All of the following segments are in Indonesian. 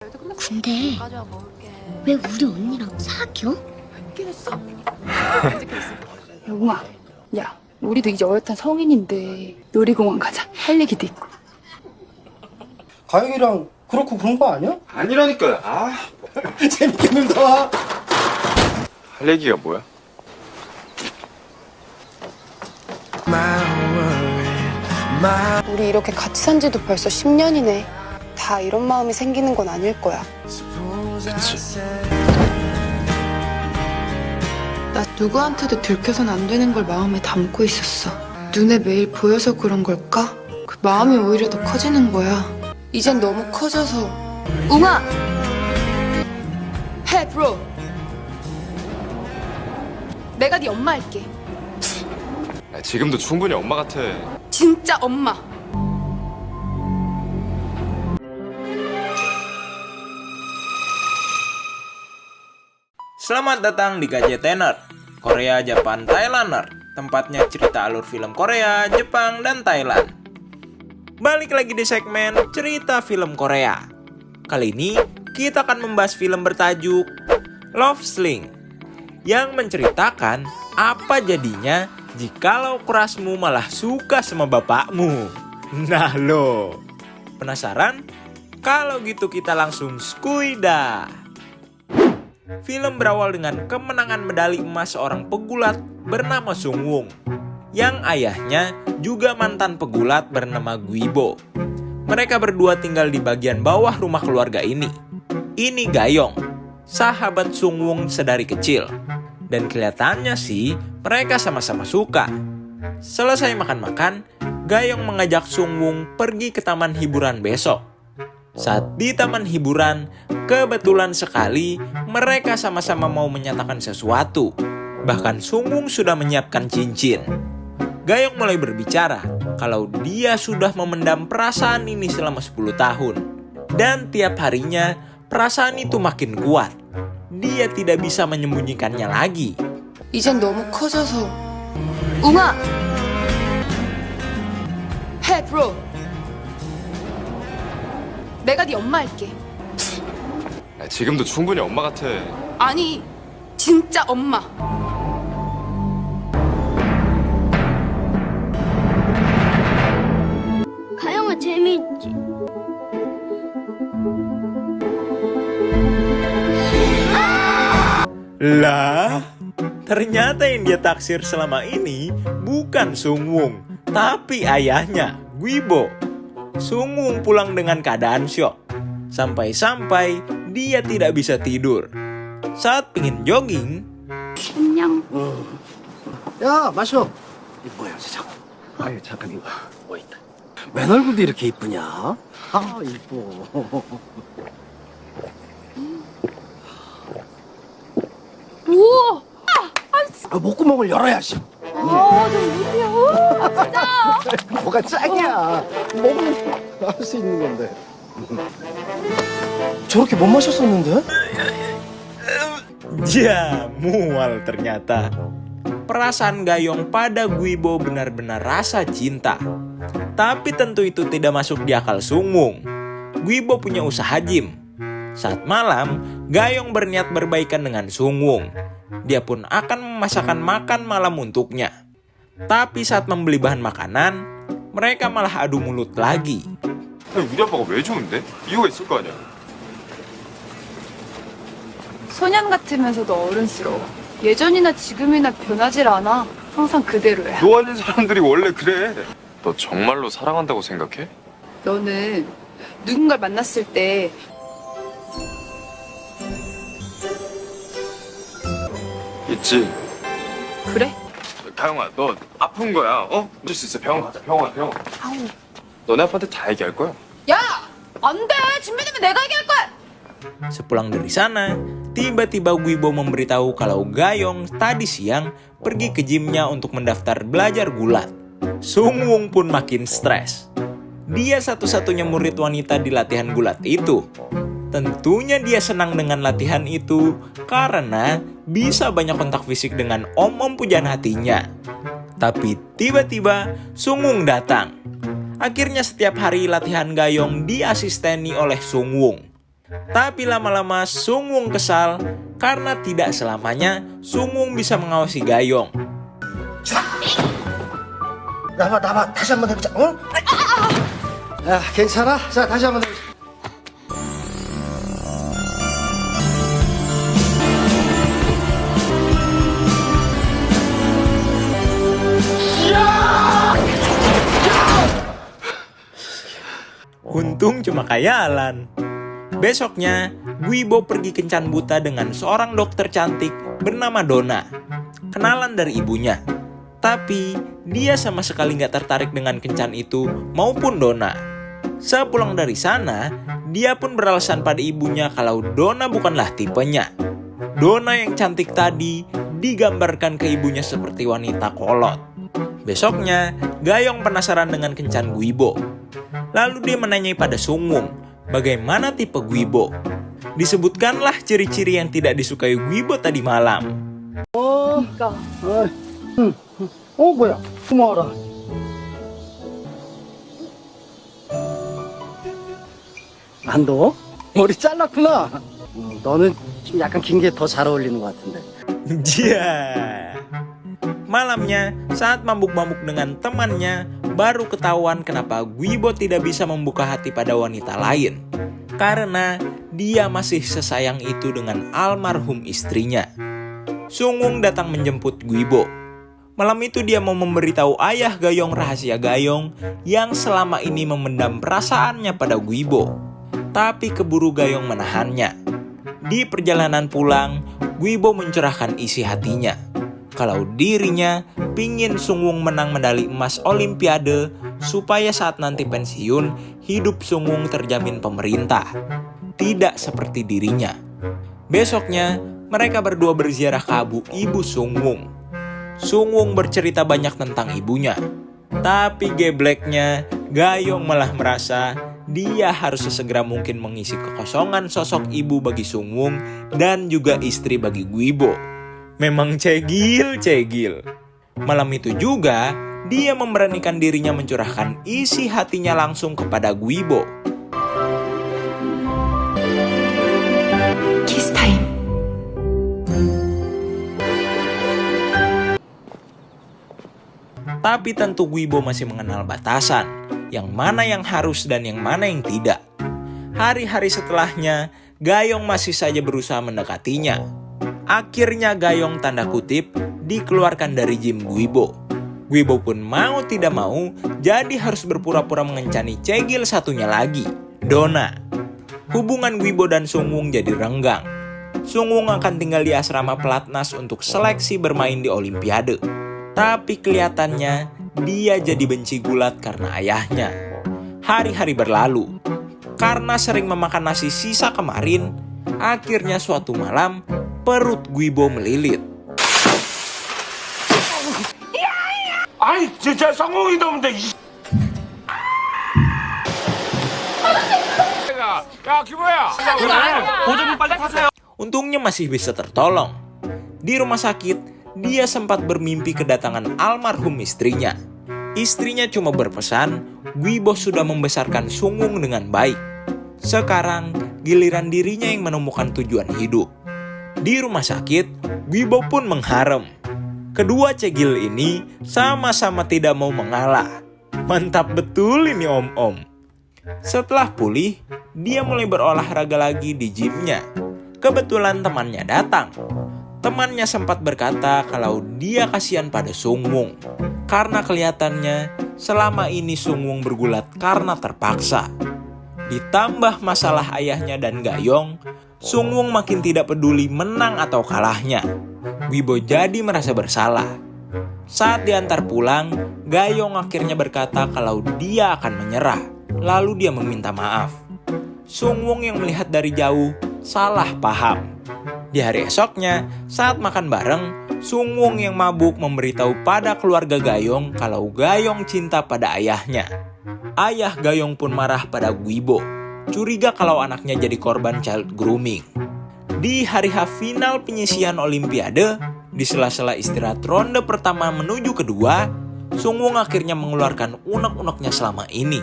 근데 왜 우리 언니랑 사겨? 영웅아, 야, 우리도 이제 어엿한 성인인데 놀이공원 가자. 할 얘기도 있고. 가영이랑 그렇고 그런 거 아니야? 아니라니까요. 재밌게 놀다 와. 할 얘기가 뭐야? 우리 이렇게 같이 산 지도 벌써 10년이네. 다 이런 마음이 생기는 건 아닐 거야. 그치. 나 누구한테도 들켜선 안 되는 걸 마음에 담고 있었어. 눈에 매일 보여서 그런 걸까? 그 마음이 오히려 더 커지는 거야. 이젠 너무 커져서. 웅아! 해, 브로! 내가 네 엄마 할게. 지금도 충분히 엄마 같아. 진짜 엄마. Selamat datang di Gadgetener, Korea, Japan, Thailander, tempatnya cerita alur film Korea, Jepang, dan Thailand. Balik lagi di segmen cerita film Korea. Kali ini kita akan membahas film bertajuk Love Sling yang menceritakan apa jadinya jikalau kerasmu malah suka sama bapakmu. Nah lo, penasaran? Kalau gitu kita langsung skuida. Film berawal dengan kemenangan medali emas seorang pegulat bernama Sung Woong, yang ayahnya juga mantan pegulat bernama Guibo. Mereka berdua tinggal di bagian bawah rumah keluarga ini. Ini Gayong, sahabat Sung Woong sedari kecil. Dan kelihatannya sih mereka sama-sama suka. Selesai makan-makan, Gayong mengajak Sung Woong pergi ke taman hiburan besok. Saat di taman hiburan, kebetulan sekali mereka sama-sama mau menyatakan sesuatu. Bahkan Sung Woong sudah menyiapkan cincin. Gayong mulai berbicara kalau dia sudah memendam perasaan ini selama 10 tahun. Dan tiap harinya perasaan itu makin kuat. Dia tidak bisa menyembunyikannya lagi. 이젠 너무 커져서. 웅아! 해, 브로! 내가 네 엄마 할게. 지금도 충분히 엄마 같아. 아니, 진짜 엄마. 가영아 재미있지? Lah, ternyata yang dia taksir selama ini bukan Sung Woong, tapi ayahnya, Guibo. Sung Woong pulang dengan keadaan syok. Sampai-sampai dia tidak bisa tidur. Saat pingin jogging, 안녕. 야, 마셔. 이 뭐야, 진짜. 아유, 잠깐 이거 뭐 있다. 웬 얼굴도 이렇게 이쁘냐? 아, 이뻐. 우와! 목구멍을 열어야 씨. 뭐가 짱이야. 먹으면 할 수 있는 건데. 저렇게 못 마셨었는데? mual ternyata. Perasaan Gayong pada Guibo benar-benar rasa cinta. Tapi tentu itu tidak masuk di akal Sung Woong. Guibo punya usaha gym. Saat malam, Gayong berniat berbaikan dengan Sung Woong. Dia pun akan memasakkan makan malam untuknya. Tapi saat membeli bahan makanan, mereka malah adu mulut lagi. 우리 아빠가 왜 좋은데? 이유가 있을 거 아니야. 소년 같으면서도 어른스러워. 예전이나 지금이나 변하질 않아. 항상 그대로야. 너 아닌 사람들이 원래 그래. 너 정말로 사랑한다고 생각해? 너는 누군가를 만났을 때 있지. 그래? 가영아, 너 아픈 거야. 어쩔 수 있어. 병원 가자. 병원. 아우. 너네 아빠한테 다 얘기할 거야. 야! 안 돼! 준비되면 내가 얘기할 거야! Sepulang dari sana, tiba-tiba Guibo memberitahu kalau Gayong tadi siang pergi ke gymnya untuk mendaftar belajar gulat. Sung Woong pun makin stres. Dia satu-satunya murid wanita di latihan gulat itu. Tentunya dia senang dengan latihan itu karena bisa banyak kontak fisik dengan om-om pujaan hatinya. Tapi tiba-tiba Sung Woong datang. Akhirnya setiap hari latihan Gayong diasisteni oleh Sung Woong. Tapi lama-lama Sungwung kesal karena tidak selamanya Sungwung bisa mengawasi Gayong. 나봐, 다시 한번 해보자, 응? 야, 괜찮아? 자, 다시 한번 해보자. Untung cuma khayalan. Besoknya, Guibo pergi kencan buta dengan seorang dokter cantik bernama Donna. Kenalan dari ibunya. Tapi, dia sama sekali nggak tertarik dengan kencan itu maupun Donna. Sepulang dari sana, dia pun beralasan pada ibunya kalau Donna bukanlah tipenya. Donna yang cantik tadi digambarkan ke ibunya seperti wanita kolot. Besoknya, Gayong penasaran dengan kencan Guibo. Lalu dia menanyai pada Sungwung, bagaimana tipe Guibo. Disebutkanlah ciri-ciri yang tidak disukai Guibo tadi malam. 뭐야? 고마워라. 안 더워? 머리 잘랐구나. 너는 좀 약간 긴 게 더 잘 어울리는 것 같은데. Malamnya, saat mabuk-mabuk dengan temannya, baru ketahuan kenapa Guibo tidak bisa membuka hati pada wanita lain. Karena dia masih sesayang itu dengan almarhum istrinya. Sungwung datang menjemput Guibo. Malam itu dia mau memberitahu ayah Gayong rahasia Gayong yang selama ini memendam perasaannya pada Guibo. Tapi keburu Gayong menahannya. Di perjalanan pulang, Guibo mencurahkan isi hatinya. Kalau dirinya pingin Sungwung menang medali emas Olimpiade supaya saat nanti pensiun, hidup Sungwung terjamin pemerintah. Tidak seperti dirinya. Besoknya, mereka berdua berziarah ke ibu Sungwung. Sungwung bercerita banyak tentang ibunya. Tapi gebleknya, Gayong malah merasa dia harus sesegera mungkin mengisi kekosongan sosok ibu bagi Sungwung dan juga istri bagi Guibo. Memang cegil. Malam itu juga, dia memberanikan dirinya mencurahkan isi hatinya langsung kepada Guibo. 키스 타임. Tapi tentu Guibo masih mengenal batasan, yang mana yang harus dan yang mana yang tidak. Hari-hari setelahnya, Gayong masih saja berusaha mendekatinya. Akhirnya Gayong tanda kutip dikeluarkan dari gym Guibo. Guibo pun mau tidak mau, jadi harus berpura-pura mengencani cegil satunya lagi, Donna. Hubungan Guibo dan Sungwung jadi renggang. Sungwung akan tinggal di asrama pelatnas untuk seleksi bermain di Olimpiade. Tapi kelihatannya dia jadi benci gulat karena ayahnya. Hari-hari berlalu. Karena sering memakan nasi sisa kemarin, akhirnya suatu malam perut Guibo melilit. 아이 진짜 성공이 넘는데 야 기보야 보조금 빨리 타세요. Untungnya masih bisa tertolong. Di rumah sakit, dia sempat bermimpi kedatangan almarhum istrinya. Istrinya cuma berpesan, Guibo sudah membesarkan Sungwung dengan baik. Sekarang, giliran dirinya yang menemukan tujuan hidup. Di rumah sakit, Guibo pun mengharem. Kedua cegil ini sama-sama tidak mau mengalah. Mantap betul ini om-om. Setelah pulih, dia mulai berolahraga lagi di gymnya. Kebetulan temannya datang. Temannya sempat berkata kalau dia kasihan pada Sungwung. Karena kelihatannya selama ini Sungwung bergulat karena terpaksa. Ditambah masalah ayahnya dan Gayong, Sungwung makin tidak peduli menang atau kalahnya. Guibo jadi merasa bersalah. Saat diantar pulang, Gayong akhirnya berkata kalau dia akan menyerah. Lalu dia meminta maaf. Sungwung yang melihat dari jauh salah paham. Di hari esoknya, saat makan bareng, Sungwung yang mabuk memberitahu pada keluarga Gayong kalau Gayong cinta pada ayahnya. Ayah Gayong pun marah pada Guibo, curiga kalau anaknya jadi korban child grooming. Di hari H final penyisihan Olimpiade, di sela-sela istirahat ronde pertama menuju kedua, Sungwung akhirnya mengeluarkan unek-uneknya selama ini.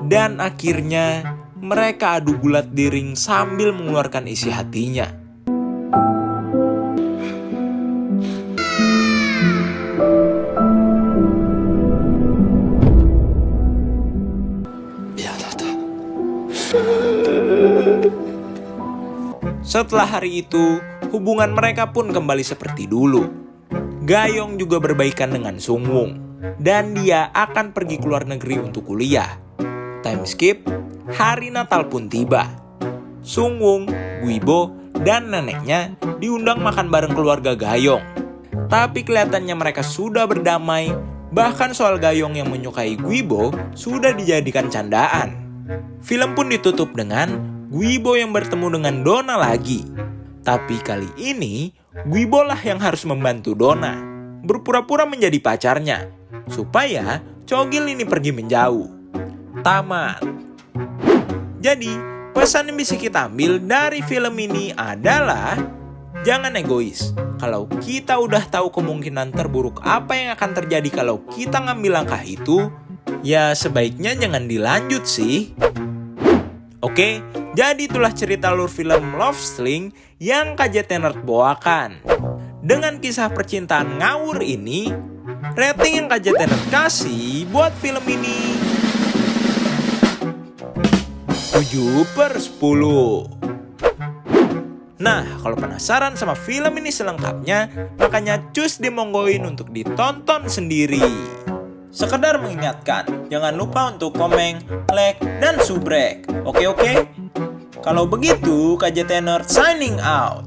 Dan akhirnya mereka adu gulat di ring sambil mengeluarkan isi hatinya. 미안하다. Setelah hari itu, hubungan mereka pun kembali seperti dulu. Gayong juga berbaikan dengan Sungwon, dan dia akan pergi ke luar negeri untuk kuliah. Time skip, hari Natal pun tiba. Sungwon, Guibo, dan neneknya diundang makan bareng keluarga Gayong. Tapi kelihatannya mereka sudah berdamai, bahkan soal Gayong yang menyukai Guibo sudah dijadikan candaan. Film pun ditutup dengan Guibo yang bertemu dengan Donna lagi. Tapi kali ini, Guibo lah yang harus membantu Donna, berpura-pura menjadi pacarnya, supaya Cogil ini pergi menjauh. Tamat. Jadi, pesan yang bisa kita ambil dari film ini adalah jangan egois. Kalau kita udah tahu kemungkinan terburuk apa yang akan terjadi kalau kita ngambil langkah itu, ya sebaiknya jangan dilanjut sih. Oke, jadi itulah cerita alur film Love Sling yang KJT Nerd bawakan. Dengan kisah percintaan ngawur ini, rating yang KJT Nerd kasih buat film ini 7/10. Nah, kalau penasaran sama film ini selengkapnya, makanya cus dimonggoin untuk ditonton sendiri. Sekedar mengingatkan, jangan lupa untuk komen, like, dan subrek. Oke? Kalau begitu, KJT Nerd signing out.